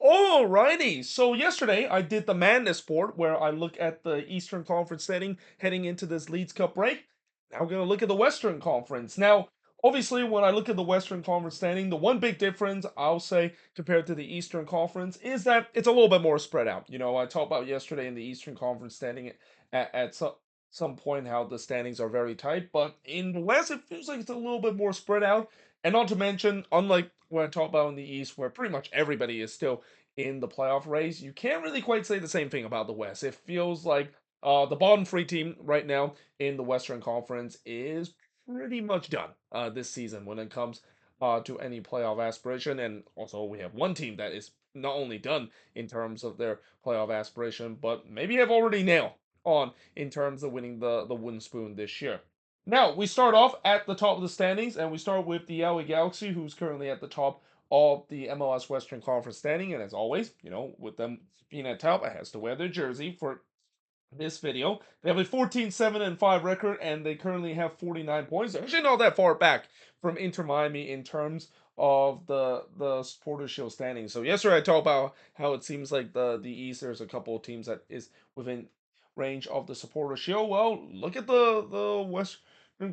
Alrighty, so yesterday I did the Madness board where I look at the Eastern Conference setting heading into this Leads Cup break. Now we're going to look at the Western Conference. Now, obviously, when I look at the Western Conference standing, the one big difference I'll say compared to the Eastern Conference is that it's a little bit more spread out. I talked about yesterday in the Eastern Conference standing at some point how the standings are very tight, but in the West it feels like it's a little bit more spread out. And not to mention, unlike what I talked about in the East, where pretty much everybody is still in the playoff race. You can't really quite say the same thing about the West. It feels like the bottom three team right now in the Western Conference is pretty much done this season when it comes to any playoff aspiration. And also, we have one team that is not only done in terms of their playoff aspiration, but maybe have already nailed on in terms of winning the wooden spoon this year. Now, we start off at the top of the standings, and we start with the LA Galaxy, who's currently at the top of the MLS Western Conference standing. And as always, with them being at top, it has to wear their jersey for this video. They have a 14-7-5 record, and they currently have 49 points. They're actually not that far back from Inter Miami in terms of the Supporters Shield standing. So yesterday I talked about how it seems like the East, there's a couple of teams that is within range of the Supporters Shield. Well, look at the Western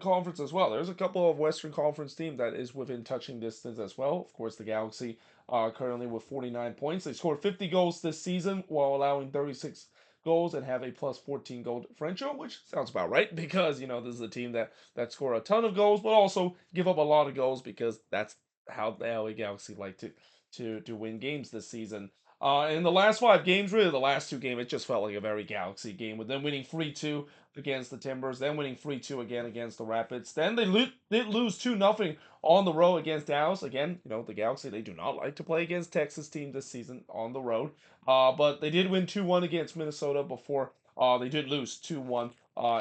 Conference as well. There's a couple of Western Conference teams that is within touching distance as well. Of course, the Galaxy currently with 49 points. They scored 50 goals this season while allowing 36 goals and have a plus 14 goal differential, which sounds about right because this is a team that score a ton of goals, but also give up a lot of goals because that's how the LA Galaxy like to win games this season. In the last five games, really the last two games, it just felt like a very Galaxy game with them winning 3-2 against the Timbers, then winning 3-2 again against the Rapids. Then they did lose 2-0 on the road against Dallas. Again, the Galaxy, they do not like to play against Texas team this season on the road. But they did win 2-1 against Minnesota before they did lose 2-1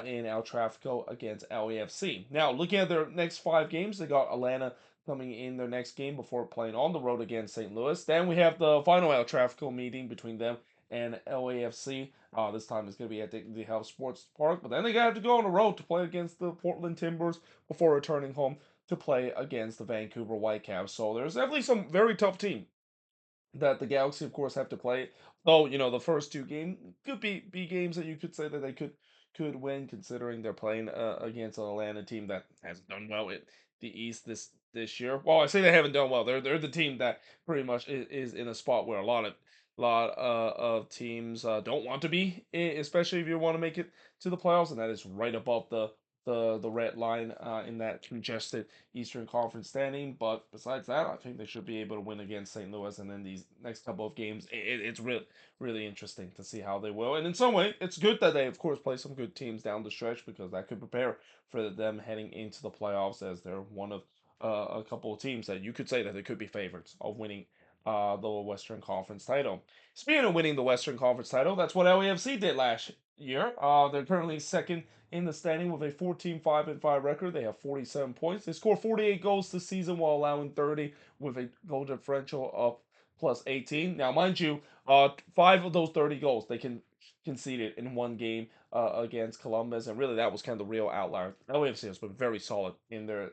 in El Tráfico against LAFC. Now, looking at their next five games, they got Atlanta coming in their next game before playing on the road against St. Louis. Then we have the final El Tráfico meeting between them and LAFC. This time it's going to be at the Health Sports Park, but then they have to go on the road to play against the Portland Timbers before returning home to play against the Vancouver Whitecaps. So there's definitely some very tough team that the Galaxy, of course, have to play. Though the first two games could be games that you could say that they could win, considering they're playing against an Atlanta team that hasn't done well in the East this year. Well, I say they haven't done well. They're the team that pretty much is in a spot where a lot of teams don't want to be, especially if you want to make it to the playoffs, and that is right above the red line in that congested Eastern Conference standing. But besides that, I think they should be able to win against St. Louis, and then these next couple of games, it's really interesting to see how they will. And in some way, it's good that they, of course, play some good teams down the stretch because that could prepare for them heading into the playoffs as they're one of a couple of teams that you could say that they could be favorites of winning the Western Conference title. Speaking of winning the Western Conference title, that's what LAFC did last year. They're currently second in the standing with a 14-5-5 record. They have 47 points. They scored 48 goals this season while allowing 30 with a goal differential of plus 18. Now, mind you, five of those 30 goals they conceded in one game against Columbus, and really that was kind of the real outlier. LAFC has been very solid in their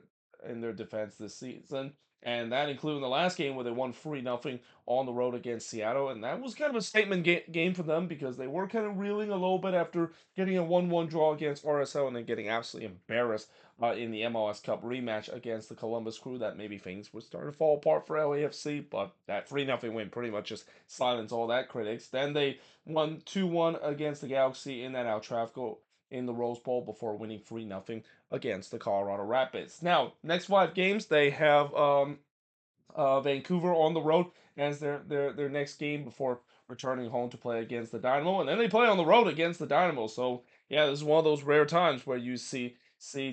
defense this season. And that including the last game where they won 3-0 on the road against Seattle. And that was kind of a statement game for them because they were kind of reeling a little bit after getting a 1-1 draw against RSL and then getting absolutely embarrassed in the MLS Cup rematch against the Columbus Crew. That maybe things were starting to fall apart for LAFC, but that 3-0 win pretty much just silenced all that critics. Then they won 2-1 against the Galaxy in that El Tráfico in the Rose Bowl before winning 3-0 against the Colorado Rapids. Now, next five games, they have Vancouver on the road as their next game before returning home to play against the Dynamo, and then they play on the road against the Dynamo. So yeah, this is one of those rare times where you see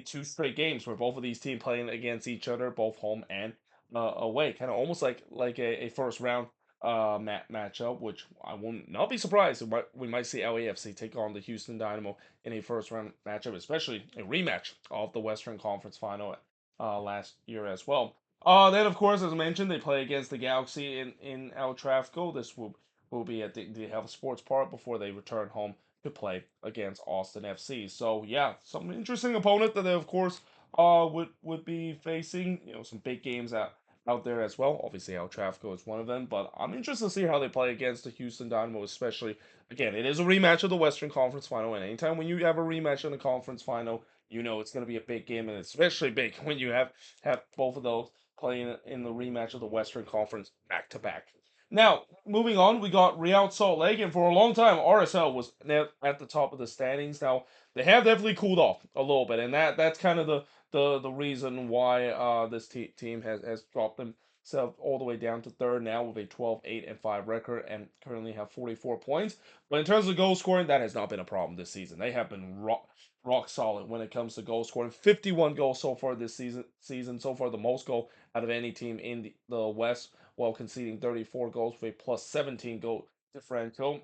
two straight games where both of these teams playing against each other, both home and away, kind of almost like a first round matchup, which I will not be surprised if we might see LAFC take on the Houston Dynamo in a first round matchup, especially a rematch of the Western Conference Final last year as well. Then, of course, as I mentioned, they play against the Galaxy in El Tráfico. This will be at the Health Sports Park before they return home to play against Austin FC. So, yeah, some interesting opponent that they, of course, would be facing. Some big games out there as well. Obviously, El Trafico is one of them, but I'm interested to see how they play against the Houston Dynamo, especially. Again, it is a rematch of the Western Conference Final, and anytime when you have a rematch in the conference final, you know it's going to be a big game, and it's especially big when you have both of those playing in the rematch of the Western Conference back to back. Now, moving on, we got Real Salt Lake, and for a long time, RSL was at the top of the standings. Now, they have definitely cooled off a little bit, and that's kind of the reason why this team has dropped themselves all the way down to third now with a 12-8-5 record and currently have 44 points. But in terms of goal scoring, that has not been a problem this season. They have been rock solid when it comes to goal scoring. 51 goals so far this season so far the most goal out of any team in the West, while conceding 34 goals with a plus 17 goal differential.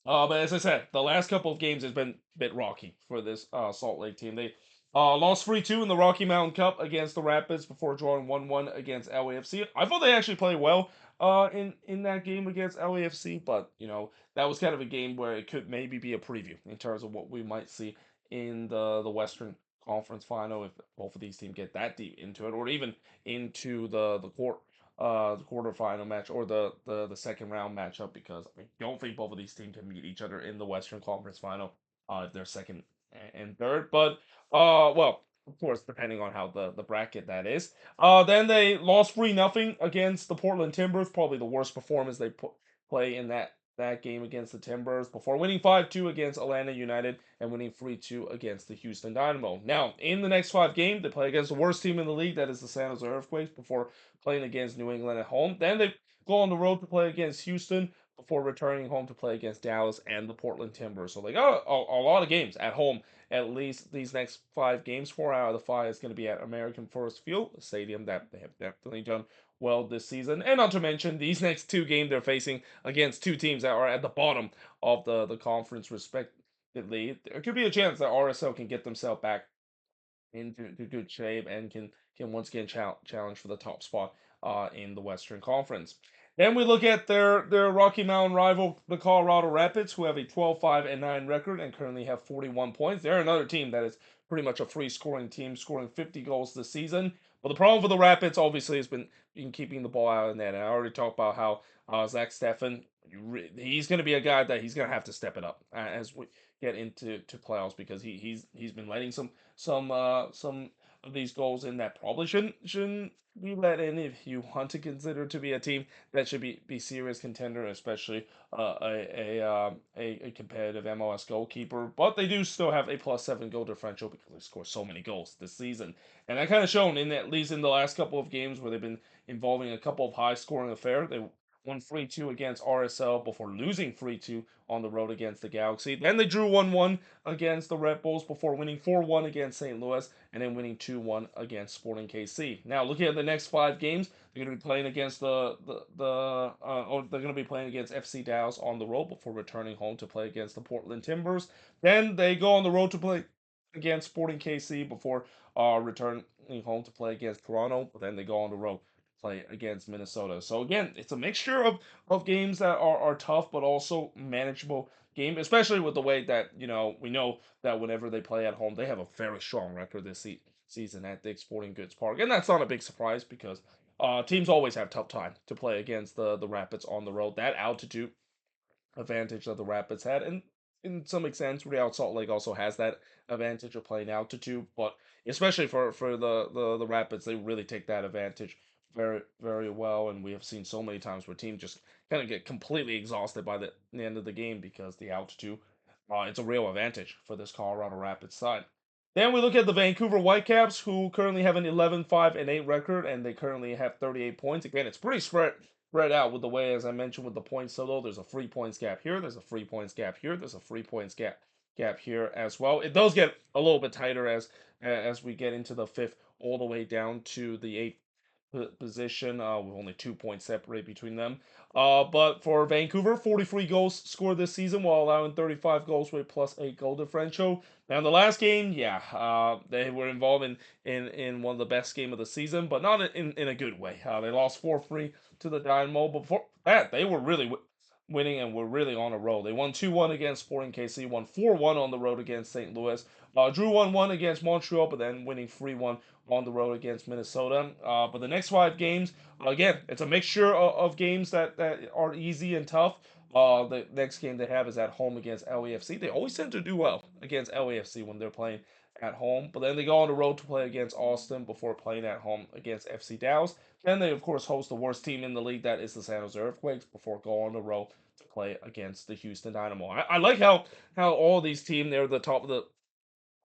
But as I said, the last couple of games has been a bit rocky for this Salt Lake team. They lost 3-2 in the Rocky Mountain Cup against the Rapids before drawing 1-1 against LAFC. I thought they actually played well in that game against LAFC, but that was kind of a game where it could maybe be a preview in terms of what we might see in the Western Conference Final if both of these teams get that deep into it, or even into the quarterfinal match or the second round matchup, because I don't think both of these teams can meet each other in the Western Conference Final if they're second and third. But well, of course, depending on how the bracket that is. Then they lost 3-0 against the Portland Timbers, probably the worst performance they play in that game against the Timbers, before winning 5-2 against Atlanta United and winning 3-2 against the Houston Dynamo. Now, in the next 5 games, they play against the worst team in the league, that is the San Jose Earthquakes, before playing against New England at home. Then they go on the road to play against Houston before returning home to play against Dallas and the Portland Timbers. So they got a lot of games at home. At least these next 5 games, 4 out of the 5 is going to be at American Forest Field, a stadium that they have definitely done well this season. And not to mention, these next 2 games they're facing against 2 teams that are at the bottom of the conference, respectively. There could be a chance that RSL can get themselves back into good shape and can once again challenge for the top spot in the Western Conference. Then we look at their Rocky Mountain rival, the Colorado Rapids, who have a 12-5-9 record and currently have 41 points. They're another team that is pretty much a free scoring team, scoring 50 goals this season. But the problem for the Rapids, obviously, has been keeping the ball out of the net. And I already talked about how Zach Steffen, he's going to be a guy that he's going to have to step it up as we get into playoffs, because he's been letting some of these goals in that probably shouldn't be let in if you want to consider to be a team that should be serious contender, especially a competitive MLS goalkeeper. But they do still have a +7 goal differential because they score so many goals this season, and that kind of shown in at least in the last couple of games where they've been involving a couple of high scoring affairs. They won 3-2 against RSL before losing 3-2 on the road against the Galaxy. Then they drew 1-1 against the Red Bulls before winning 4-1 against St. Louis and then winning 2-1 against Sporting KC. Now, looking at the next 5 games, they're going to be playing against or they're going to be playing against FC Dallas on the road before returning home to play against the Portland Timbers. Then they go on the road to play against Sporting KC before returning home to play against Toronto. But then they go on the road play against Minnesota. So again, it's a mixture of games that are tough but also manageable game, especially with the way that we know that whenever they play at home, they have a very strong record this season at Dick's Sporting Goods Park, and that's not a big surprise because teams always have tough time to play against the Rapids on the road. That altitude advantage that the Rapids had, and in some extent, Real Salt Lake also has that advantage of playing altitude. But especially for the Rapids, they really take that advantage very well, and we have seen so many times where teams just kind of get completely exhausted by the end of the game because the altitude, it's a real advantage for this Colorado Rapids side. Then we look at the Vancouver Whitecaps, who currently have an 11-5-8 record, and they currently have 38 points. Again, it's pretty spread out with the way, as I mentioned, with the points total. There's a 3 points gap here. There's a 3 points gap here. There's a 3 points gap here as well. It does get a little bit tighter as we get into the fifth, all the way down to the eighth position, with only 2 points separate between them. But for Vancouver, 43 goals scored this season while allowing 35 goals with +8 goal differential. Now, in the last game, yeah, they were involved in one of the best game of the season, but not in a good way. They lost 4-3 to the Dynamo. Before that, they were really winning and were really on a roll. They won 2-1 against Sporting KC, won 4-1 on the road against St. Louis, drew 1-1 against Montreal, but then winning 3-1 on the road against Minnesota. But the next 5 games, again, it's a mixture of games that are easy and tough. The next game they have is at home against LAFC. They always tend to do well against LAFC when they're playing at home, but then they go on the road to play against Austin before playing at home against FC Dallas. Then they, of course, host the worst team in the league, that is the San Jose Earthquakes, before going on the road to play against the Houston Dynamo. I like how all these teams, they're the top of the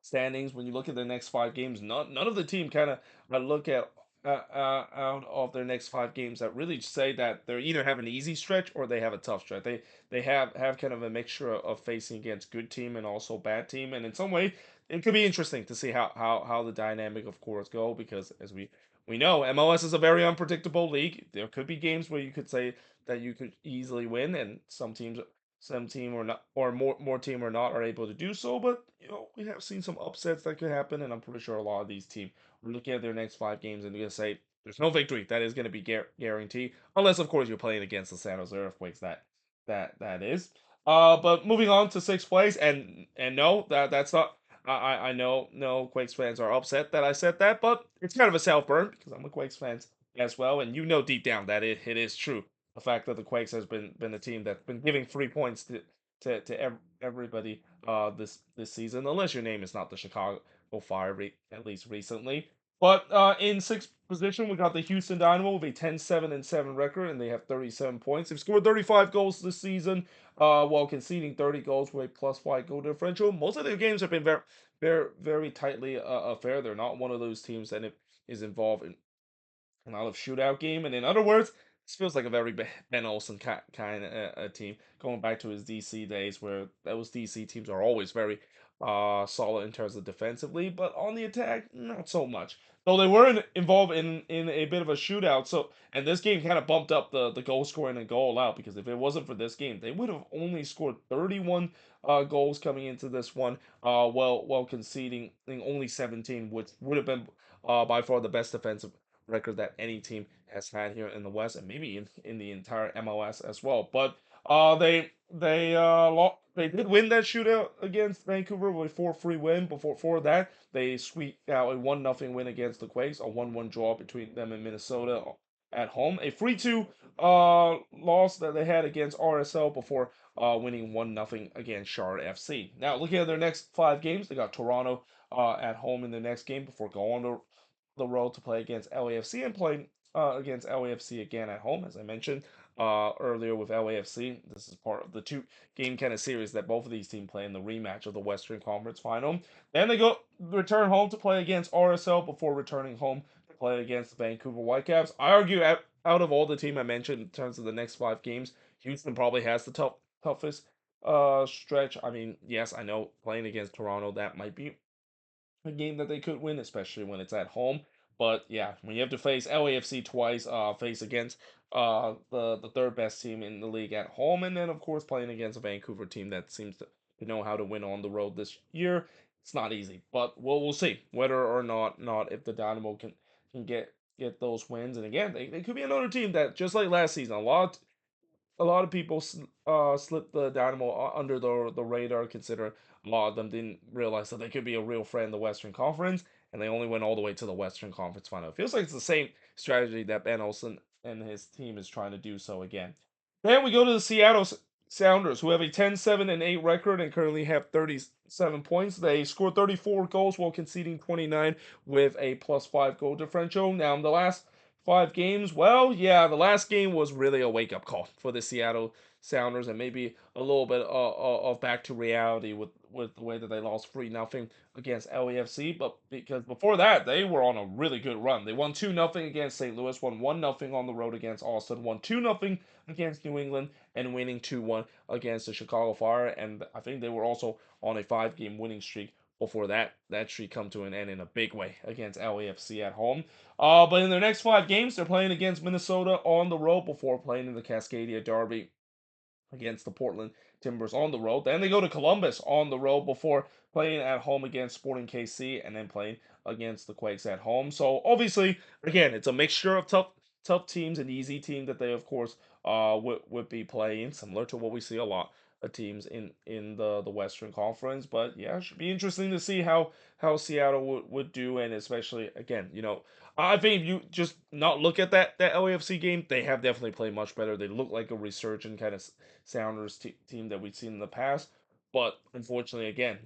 standings. When you look at the next 5 games, none of the team kind of I look at out of their next 5 games that really say that they're either have an easy stretch or they have a tough stretch. They have kind of a mixture of facing against good team and also bad team, and in some way it could be interesting to see how the dynamic of course go, because as we know, MLS is a very unpredictable league. There could be games where you could say that you could easily win, and some team or not, or more team or not, are able to do so. But we have seen some upsets that could happen, and I'm pretty sure a lot of these teams are looking at their next 5 games and they're gonna say there's no victory that is gonna be guaranteed, unless of course you're playing against the San Jose Earthquakes. That is. But moving on to sixth place, and no, that's not. I know no Quakes fans are upset that I said that, but it's kind of a self burn because I'm a Quakes fan as well, and deep down that it is true, the fact that the Quakes has been a team that's been giving 3 points to everybody this season, unless your name is not the Chicago Fire, at least recently. But in sixth position, we got the Houston Dynamo with a 10-7-7 record, and they have 37 points. They've scored 35 goals this season, while conceding 30 goals with a +5 goal differential. Most of their games have been very tightly fair. They're not one of those teams that is involved in a lot of shootout game. And in other words, this feels like a very Ben Olsen kind of team, going back to his DC days, where those DC teams are always very solid in terms of defensively, but on the attack, not so much. Though they were involved in a bit of a shootout, so and this game kind of bumped up the goal scoring and goal out, because if it wasn't for this game, they would have only scored 31 goals coming into this one, while conceding only 17, which would have been by far the best defensive record that any team has had here in the West, and maybe in the entire MLS as well. But they did win that shootout against Vancouver with a 4-3 win. Before that, they squeaked out a 1-0 win against the Quakes, a 1-1 draw between them and Minnesota at home, a 3-2 loss that they had against RSL before winning 1-0 against Charlotte FC. Now, looking at their next 5 games, they got Toronto at home in the next game before going to the road to play against LAFC, and play against LAFC again at home, as I mentioned earlier with LAFC. This is part of the 2 game kind of series that both of these teams play in the rematch of the Western Conference Final. Then they go return home to play against RSL before returning home to play against the Vancouver Whitecaps. I argue out of all the team I mentioned in terms of the next 5 games, Houston probably has the toughest stretch. I mean, yes, I know playing against Toronto, that might be a game that they could win, especially when it's at home. But yeah, when you have to face LAFC twice, face against the third best team in the league at home, and then of course playing against a Vancouver team that seems to know how to win on the road this year, it's not easy. But we'll see whether or not if the Dynamo can get those wins. And again, they could be another team that, just like last season, a lot of people slipped the Dynamo under the radar, consider a lot of them didn't realize that they could be a real friend in the Western Conference, and they only went all the way to the Western Conference final. It feels like it's the same strategy that Ben Olsen and his team is trying to do so again. Then we go to the Seattle Sounders, who have a 10-7-8 record and currently have 37 points. They scored 34 goals while conceding 29 with a +5 goal differential. Now, in the last 5 games, well, yeah, the last game was really a wake up call for the Seattle Sounders, and maybe a little bit of back to reality with the way that they lost 3-0 against LAFC. But because before that, they were on a really good run. They won 2-0 against St. Louis, won 1-0 on the road against Austin, won 2-0 against New England, and winning 2-1 against the Chicago Fire. And I think they were also on a 5 game winning streak before that streak come to an end in a big way against LAFC at home. But in their next 5 games, they're playing against Minnesota on the road before playing in the Cascadia Derby against the Portland Timbers on the road. Then they go to Columbus on the road before playing at home against Sporting KC, and then playing against the Quakes at home. So obviously, again, it's a mixture of tough teams and easy team that they of course would be playing, similar to what we see a lot teams in the Western Conference. But yeah, it should be interesting to see how Seattle would do, and especially again, I think if you just not look at that LAFC game, they have definitely played much better. They look like a resurgent kind of Sounders team that we've seen in the past. But unfortunately, again,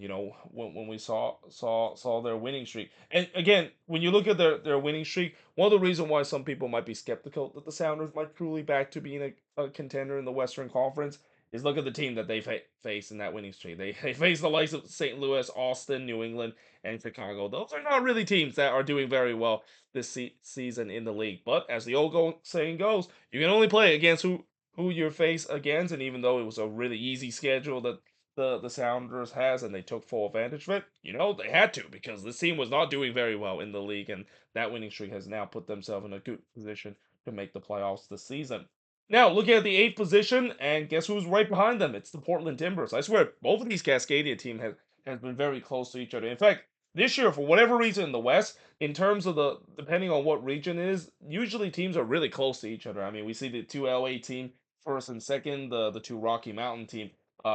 when we saw their winning streak, and again, when you look at their winning streak, one of the reasons why some people might be skeptical that the Sounders might truly back to being a contender in the Western Conference is look at the team that they face in that winning streak. They face the likes of St. Louis, Austin, New England, and Chicago. Those are not really teams that are doing very well this season in the league. But as the old saying goes, you can only play against who you face against. And even though it was a really easy schedule that the Sounders has, and they took full advantage of it, they had to because this team was not doing very well in the league, and that winning streak has now put themselves in a good position to make the playoffs this season. Now, looking at the eighth position, and guess who's right behind them? It's the Portland Timbers. I swear, both of these Cascadia teams has been very close to each other. In fact, this year, for whatever reason in the West, in terms of depending on what region it is, usually teams are really close to each other. I mean, we see the two LA team first and second, the two Rocky Mountain team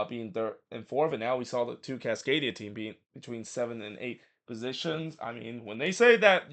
being third and fourth, and now we saw the two Cascadia team being between seven and eight positions. I mean, when they say that,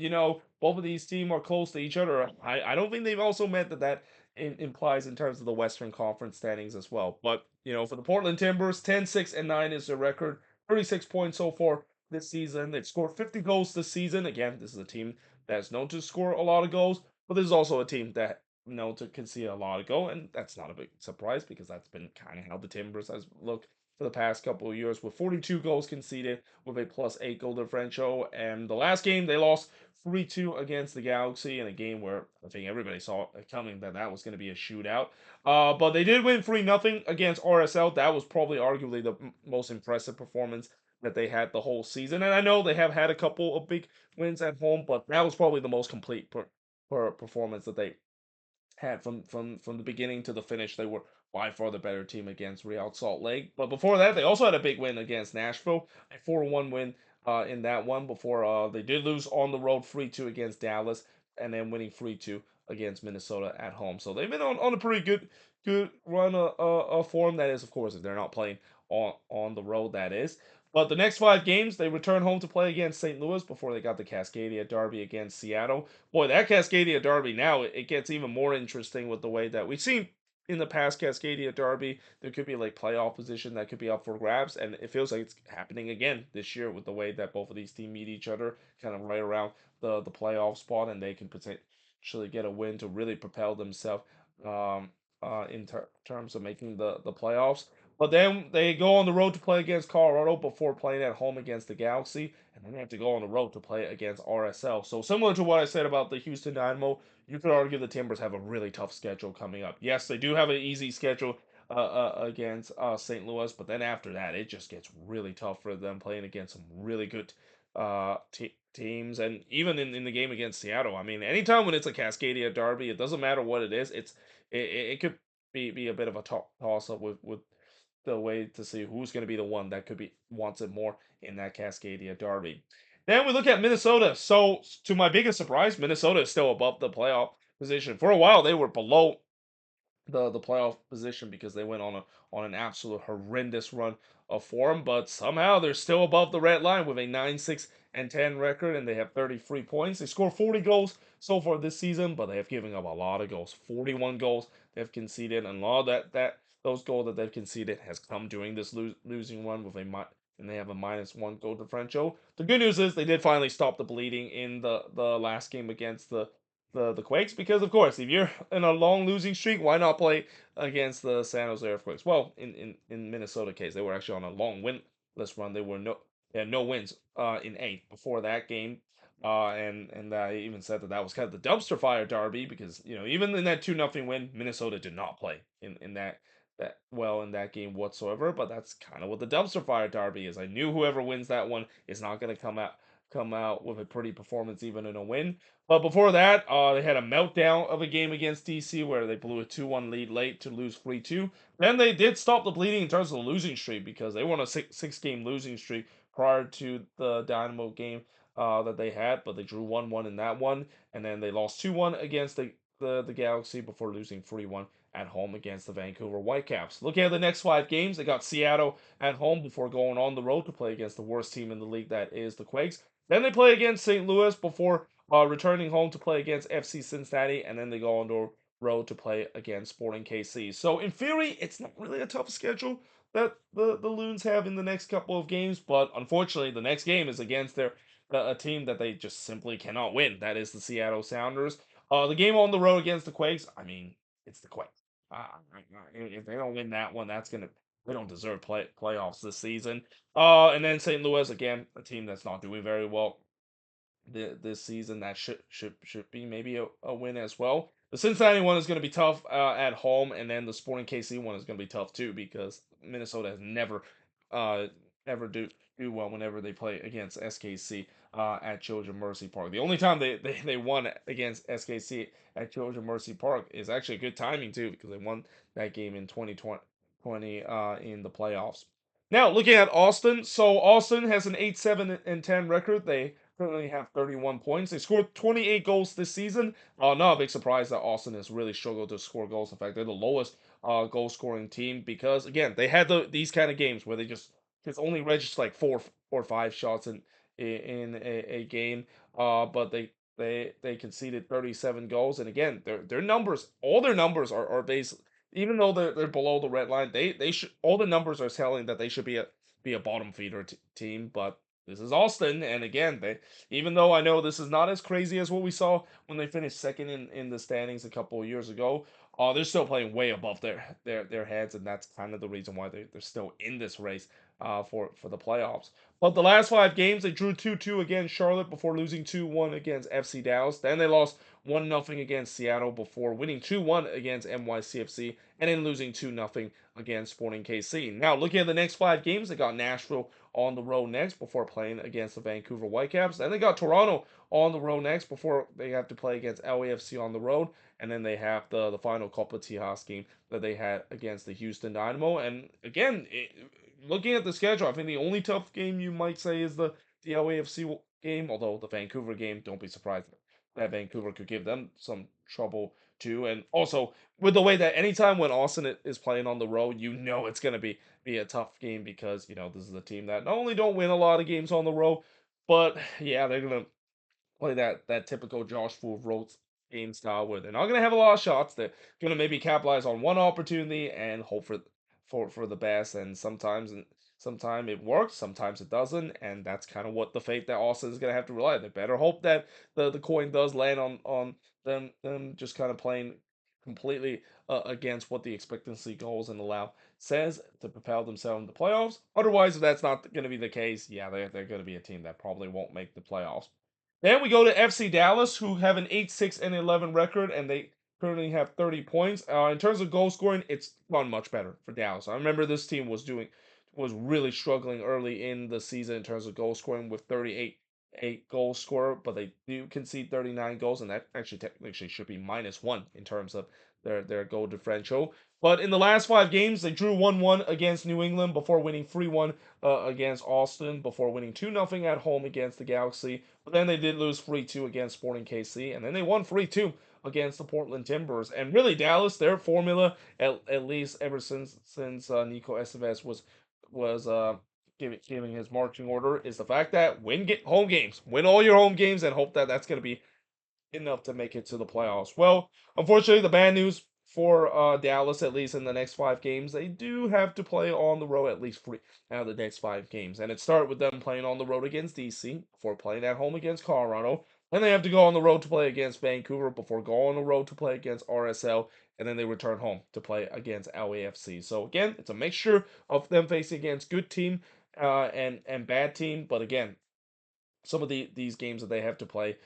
both of these teams are close to each other, I don't think they've also meant that implies in terms of the Western Conference standings as well. But, for the Portland Timbers, 10, 6, and 9 is their record. 36 points so far this season. They've scored 50 goals this season. Again, this is a team that's known to score a lot of goals, but this is also a team that known to concede a lot of goals, and that's not a big surprise because that's been kind of how the Timbers has looked for the past couple of years, with 42 goals conceded with a +8 goal differential. And the last game they lost 3-2 against the Galaxy in a game where I think everybody saw it coming that was going to be a shootout. But they did win 3-0 against RSL. That was probably arguably the most impressive performance that they had the whole season. And I know they have had a couple of big wins at home, but that was probably the most complete performance that they had from the beginning to the finish. They were by far the better team against Real Salt Lake. But before that, they also had a big win against Nashville, a 4-1 win in that one. Before they did lose on the road 3-2 against Dallas, and then winning 3-2 against Minnesota at home. So they've been on a pretty good run of form. That is, of course, if they're not playing on the road, that is. But the next 5 games, they return home to play against St. Louis before they got the Cascadia Derby against Seattle. Boy, that Cascadia Derby now it gets even more interesting with the way that we've seen in the past Cascadia Derby. There could be like playoff position that could be up for grabs, and it feels like it's happening again this year with the way that both of these teams meet each other, kind of right around the playoff spot, and they can potentially get a win to really propel themselves um, terms of making the playoffs. But then they go on the road to play against Colorado before playing at home against the Galaxy, and then they have to go on the road to play against RSL. So similar to what I said about the Houston Dynamo, you could argue the Timbers have a really tough schedule coming up. Yes, they do have an easy schedule against St. Louis, but then after that, it just gets really tough for them playing against some really good teams. And even in the game against Seattle, I mean, anytime when it's a Cascadia Derby, it doesn't matter what it is. It could be a bit of a toss up with the way to see who's going to be the one that could be wants it more in that Cascadia Derby. Then we look at Minnesota. So to my biggest surprise, Minnesota is still above the playoff position. For a while, they were below the playoff position because they went on an absolute horrendous run of form, but somehow they're still above the red line with a 9-6-10 record, and they have 33 points. They scored 40 goals so far this season, but they have given up a lot of goals. 41 goals they've conceded, and a lot of that those goals that they've conceded has come during this losing run with and they have a -1 goal differential. The good news is they did finally stop the bleeding in the last game against the Quakes, because of course if you're in a long losing streak, why not play against the San Jose Earthquakes? Well, in Minnesota case, they were actually on a long winless run. They had no wins in 8 before that game. And I even said that was kind of the dumpster fire derby because even in that 2-0 win, Minnesota did not play in that well in that game whatsoever. But that's kind of what the dumpster fire derby is. I knew whoever wins that one is not going to come out with a pretty performance even in a win. But before that, they had a meltdown of a game against DC where they blew a 2-1 lead late to lose 3-2. Then they did stop the bleeding in terms of the losing streak because they won a six-game losing streak prior to the Dynamo game that they had, but they drew 1-1 in that one, and then they lost 2-1 against the Galaxy before losing 3-1 at home against the Vancouver Whitecaps. Looking at the next 5 games, they got Seattle at home before going on the road to play against the worst team in the league, that is the Quakes. Then they play against St. Louis before returning home to play against FC Cincinnati, and then they go on the road to play against Sporting KC. So in theory, it's not really a tough schedule that the Loons have in the next couple of games, but unfortunately, the next game is against a team that they just simply cannot win. That is the Seattle Sounders. The game on the road against the Quakes, I mean, it's the Quakes. If they don't win that one, that's gonna they don't deserve playoffs this season. And then St. Louis again, a team that's not doing very well this season. That should be maybe a win as well. The Cincinnati one is going to be tough at home, and then the Sporting KC one is going to be tough too because Minnesota has never uh ever do well whenever they play against SKC at Children Mercy Park. The only time they won against SKC at Children Mercy Park is actually good timing too because they won that game in 2020 in the playoffs. Now looking at Austin, so Austin has an 8-7-10 record. They currently have 31 points. They scored 28 goals this season. Not a big surprise that Austin has really struggled to score goals. In fact, they're the lowest goal scoring team because again they had these kind of games where they just only register like 4 or 5 shots in a game. But they conceded 37 goals, and again their numbers, all their numbers are based. Even though they're below the red line, they should all the numbers are telling that they should be a bottom feeder team, but this is Austin, and again, they even though I know this is not as crazy as what we saw when they finished second in the standings a couple of years ago, they're still playing way above their heads, and that's kind of the reason why they're still in this race for the playoffs. But the last 5 games, they drew 2-2 against Charlotte before losing 2-1 against FC Dallas. Then they lost 1-0 against Seattle before winning 2-1 against NYCFC and then losing 2-0 against Sporting KC. Now, looking at the next 5 games, they got Nashville on the road next before playing against the Vancouver Whitecaps. Then they got Toronto on the road next before they have to play against LAFC on the road. And then they have the final Copa Tijas game that they had against the Houston Dynamo. And again, looking at the schedule, I think the only tough game you might say is the LAFC game, although the Vancouver game, don't be surprised that Vancouver could give them some trouble too. And also with the way that anytime when Austin is playing on the road, you know it's gonna be a tough game because this is a team that not only don't win a lot of games on the road, but yeah, they're gonna play that typical Josh Full road game style where they're not gonna have a lot of shots. They're gonna maybe capitalize on one opportunity and hope for the best. And sometimes it works, sometimes it doesn't, and that's kind of what the fate that Austin is gonna have to rely on. They better hope that the coin does land on them just kind of playing completely against what the expectancy goals and allow says to propel themselves in the playoffs. Otherwise, if that's not going to be the case, yeah, they're going to be a team that probably won't make the playoffs. Then we go to FC Dallas, who have an 8-6-11 record, and they currently have 30 points. In terms of goal scoring, it's gone much better for Dallas. I remember this team was really struggling early in the season in terms of goal scoring with 38 goal scorer, but they do concede 39 goals, and that actually technically should be -1 in terms of their goal differential. But in the last 5 games, they drew 1-1 against New England before winning 3-1 against Austin, before winning 2-0 at home against the Galaxy. But then they did lose 3-2 against Sporting KC, and then they won 3-2 against the Portland Timbers. And really, Dallas, their formula, at least ever since Nico Estevez was giving his marching order, is the fact that home games, win all your home games, and hope that that's going to be enough to make it to the playoffs. Well, unfortunately, the bad news for Dallas, at least in the next 5 games, they do have to play on the road at least 3 out of the next 5 games. And it started with them playing on the road against DC before playing at home against Colorado. Then they have to go on the road to play against Vancouver before going on the road to play against RSL. And then they return home to play against LAFC. So again, it's a mixture of them facing against good team and bad team. But again, some of these games that they have to play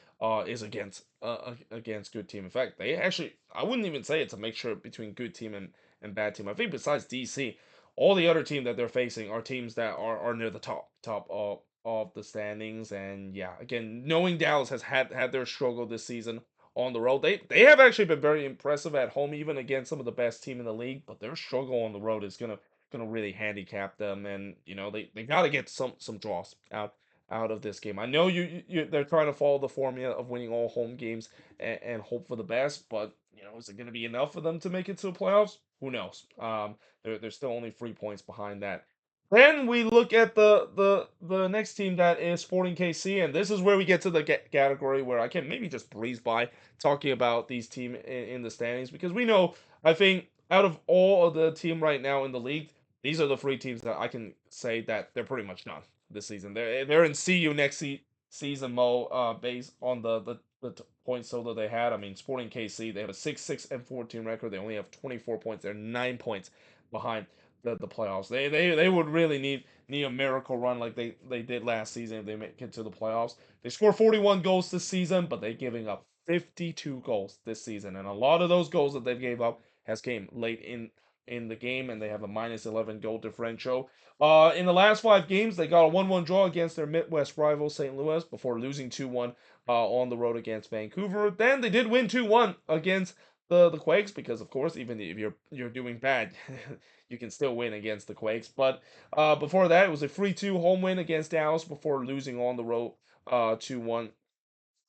is against good team. In fact, they actually I wouldn't even say it's a mixture between good team and bad team. I think besides DC, all the other team that they're facing are teams that are near the top of the standings. And yeah, again, knowing Dallas has had their struggle this season on the road, they have actually been very impressive at home, even against some of the best team in the league. But their struggle on the road is gonna really handicap them, and they got to get some draws out of this game. I know they're trying to follow the formula of winning all home games and hope for the best, but is it going to be enough for them to make it to the playoffs? Who knows? They're still only 3 points behind that. Then we look at the next team, that is Sporting KC, and this is where we get to the category where I can maybe just breeze by talking about these team in the standings, because we know, I think out of all of the team right now in the league, these are the three teams that I can say that they're pretty much done this season. They're in see you next season mode, based on the points total they had. I mean, Sporting KC, they have a 6-6-14 record. They only have 24 points. They're 9 points behind the playoffs. They would really need a miracle run like they did last season if they make it to the playoffs. They scored 41 goals this season, but they're giving up 52 goals this season, and a lot of those goals that they gave up has came late in the game, and they have a -11 goal differential. In the last 5 games, they got a 1-1 draw against their Midwest rival St. Louis before losing 2-1 on the road against Vancouver. Then they did win 2-1 against the Quakes, because of course, even if you're doing bad, you can still win against the Quakes. But before that, it was a 3-2 home win against Dallas before losing on the road 2-1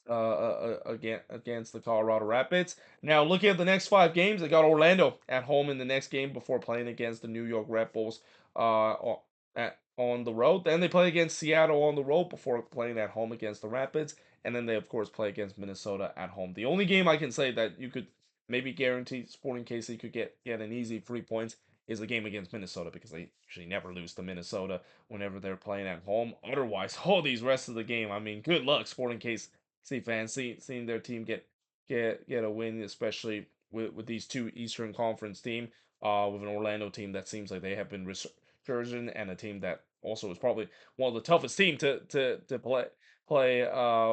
again against the Colorado Rapids. Now, looking at the next 5 games, they got Orlando at home in the next game before playing against the New York Red Bulls on the road. Then they play against Seattle on the road before playing at home against the Rapids, and then they of course play against Minnesota at home. The only game I can say that you could maybe guarantee Sporting KC could get an easy 3 points is the game against Minnesota, because they usually never lose to Minnesota whenever they're playing at home. Otherwise, all these rest of the game, I mean, good luck, Sporting KC fans, seeing their team get a win, especially with these two Eastern Conference team, with an Orlando team that seems like they have been resurgent, and a team that also is probably one of the toughest team to play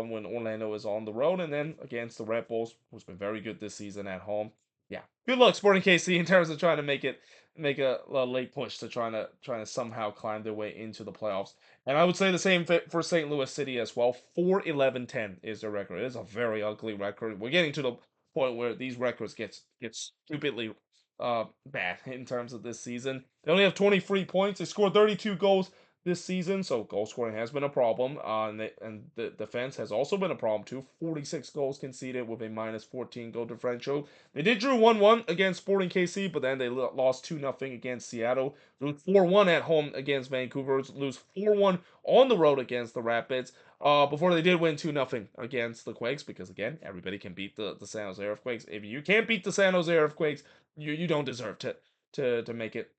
when Orlando is on the road, and then against the Red Bulls, who's been very good this season at home. Yeah, good luck, Sporting KC, in terms of trying to make a late push to trying to somehow climb their way into the playoffs. And I would say the same for St. Louis City as well. 4-11-10 is their record. It is a very ugly record. We're getting to the point where these records get stupidly bad in terms of this season. They only have 23 points. They scored 32 goals this season, so goal scoring has been a problem. And the defense has also been a problem too. 46 goals conceded with a -14 goal differential. They did drew 1-1 against Sporting KC, but then they lost 2-0 against Seattle. Lose 4-1 at home against Vancouver. Lose 4-1 on the road against the Rapids. Before they did win 2-0 against the Quakes, because again, everybody can beat the San Jose Earthquakes. If you can't beat the San Jose Earthquakes, you don't deserve to make it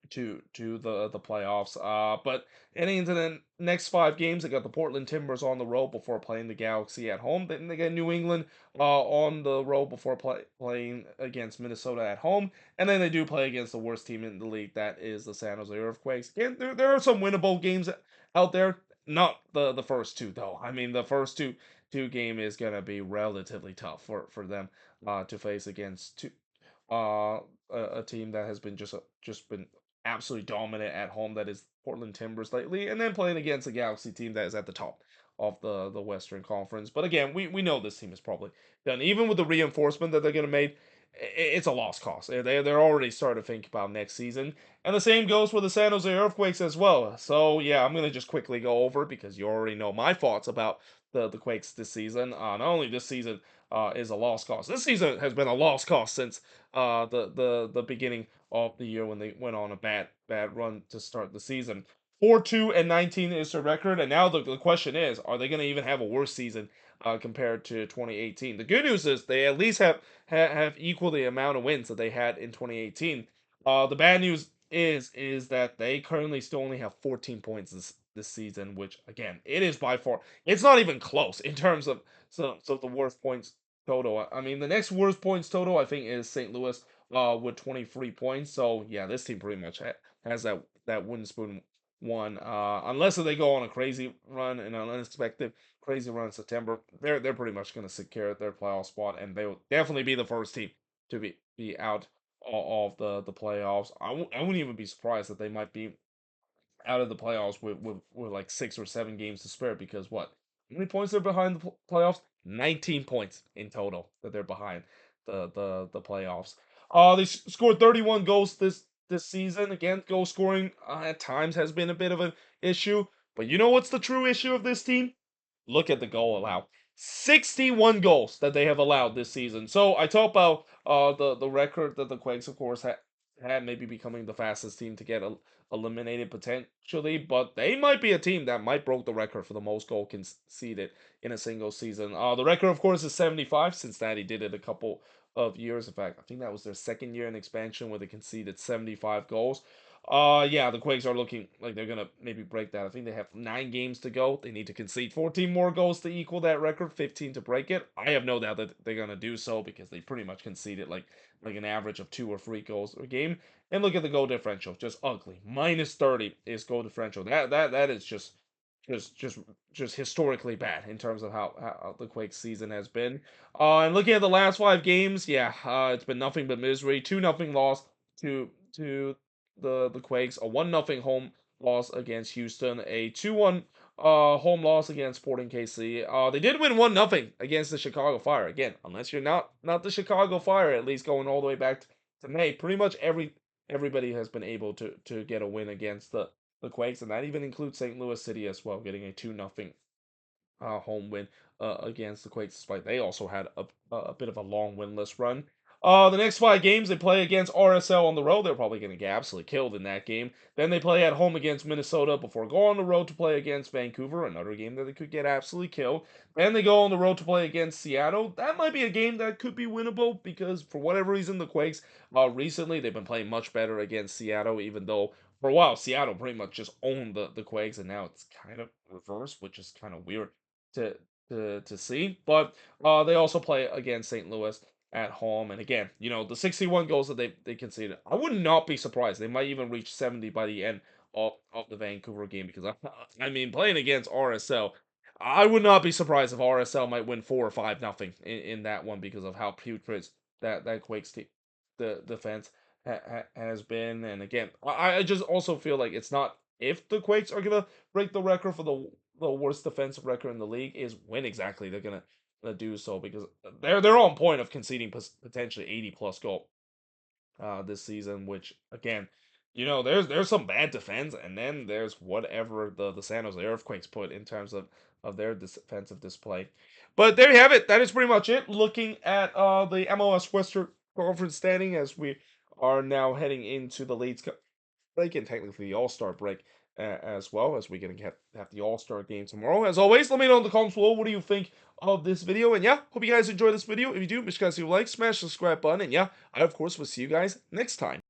to the playoffs. But heading into the next 5 games, they got the Portland Timbers on the road before playing the Galaxy at home. Then they get New England on the road before playing against Minnesota at home, and then they do play against the worst team in the league, that is the San Jose Earthquakes. Again, there are some winnable games out there. Not the first two though. I mean, the first two game is gonna be relatively tough for them to face against uh, a team that has been just been absolutely dominant at home, that is Portland Timbers lately, and then playing against a Galaxy team that is at the top of the Western Conference. But again, we know this team is probably done. Even with the reinforcement that they're gonna make, it's a lost cause. They're already starting to think about next season, and the same goes for the San Jose Earthquakes as well. So yeah, I'm gonna just quickly go over, because you already know my thoughts about the Quakes this season. Not only this season is a lost cause. This season has been a lost cause since the beginning of the year, when they went on a bad run to start the season. 4-2-19 is their record, and now the question is, are they going to even have a worse season compared to 2018? The good news is they at least have equal the amount of wins that they had in 2018. The bad news is that they currently still only have 14 points this season, which again, it is by far, it's not even close in terms of the worst points total. I mean, the next worst points total I think is St. Louis with 23 points. So yeah, this team pretty much has that wooden spoon one. Unless they go on a crazy run and an unexpected crazy run in September, they're pretty much going to secure their playoff spot, and they will definitely be the first team to be out of the playoffs. I wouldn't even be surprised that they might be out of the playoffs with like 6 or 7 games to spare, because what? How many points they're behind the playoffs? 19 points in total that they're behind the playoffs. They scored 31 goals this season. Again, goal scoring at times has been a bit of an issue. But you know what's the true issue of this team? Look at the goal allowed. 61 goals that they have allowed this season. So I talk about the record that the Quakes, of course, had maybe becoming the fastest team to get eliminated potentially, but they might be a team that might broke the record for the most goal conceded in a single season. The record, of course, is 75. Cincinnati did it a couple of years. In fact, I think that was their second year in expansion where they conceded 75 goals. Yeah, the Quakes are looking like they're gonna maybe break that. I think they have 9 games to go. They need to concede 14 more goals to equal that record, 15 to break it. I have no doubt that they're gonna do so because they pretty much conceded like an average of 2 or 3 goals a game. And look at the goal differential, just ugly. -30 is goal differential. That is just just just historically bad in terms of how the Quakes season has been. And looking at the last 5 games, yeah, it's been nothing but misery. 2-0 loss to the Quakes, a 1-0 home loss against Houston, a 2-1 home loss against Sporting KC. They did win 1-0 against the Chicago Fire. Again, unless you're not the Chicago Fire, at least going all the way back to May, pretty much everybody has been able to get a win against the Quakes, and that even includes St. Louis City as well, getting a 2-0 home win against the Quakes, despite they also had a bit of a long winless run. The next 5 games they play against RSL on the road. They're probably going to get absolutely killed in that game. Then they play at home against Minnesota before going on the road to play against Vancouver, another game that they could get absolutely killed. Then they go on the road to play against Seattle. That might be a game that could be winnable because for whatever reason the Quakes recently they've been playing much better against Seattle, even though for a while Seattle pretty much just owned the Quakes, and now it's kind of reversed, which is kind of weird to to see. But they also play against St. Louis at home, and again, the 61 goals that they conceded, I would not be surprised. They might even reach 70 by the end of the Vancouver game because I mean playing against RSL. I would not be surprised if RSL might win 4 or 5-0 in that one because of how putrid that Quakes team, the defense has been. And again, I just also feel like it's not if the Quakes are gonna break the record for the worst defensive record in the league, is when exactly they're gonna do so because they're on point of conceding potentially 80 plus goal this season, which again, there's some bad defense, and then there's whatever the San Jose Earthquakes put in terms of their defensive display. But there you have it. That is pretty much it. Looking at the MLS Western Conference standing as we are now heading into the Leagues Cup break and technically the All-Star break as well, as we're going to have the All-Star game tomorrow. As always, let me know in the comments below what do you think of this video. And yeah, hope you guys enjoyed this video. If you do, make sure you guys leave a like, smash the subscribe button. And yeah, I of course will see you guys next time.